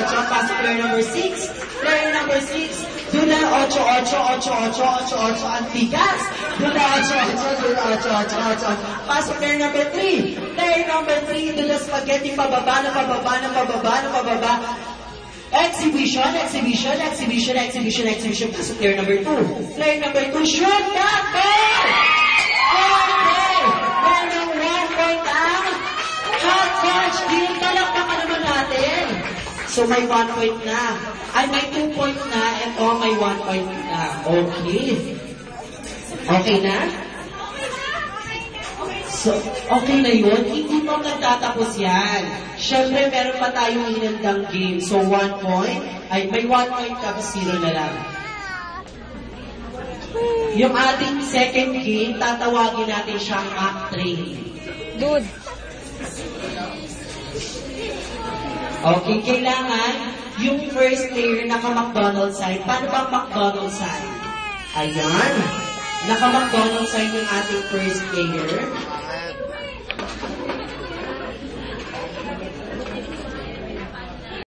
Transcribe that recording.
8. Pasok player number 6. Player number 6. Dula 8, 8, 8, 8, 8, 8. Ang bigas. Dula 8, 8, Dula 8, 8, 8. Pasok player number 3. Player number 3. Dula spaghetti. Pababa na pababa na pababa na pababa. Exhibition, exhibition, exhibition, exhibition, exhibition. Pasok player number 2. Player number 2. Shoot that ball! Okay! Meron 1 point ang hot touch deal. Palakpakan naman natin. So may 1 point na. Ay, may 2 point na. And may 1 point na. Okay. Okay na? So, okay na yun. Hindi pa nagtatapos yan. Siyempre, meron pa tayong hinandang game. So, 1 point. Ay, may 1 point ka, 0 na lang. Yung ating second game, tatawagin natin siyang mock training. Dude. Okay, kailangan yung first player naka-McDonald's sign. Paano ba McDonald's sign? Ayan. Naka-McDonald's sign yung ating first player.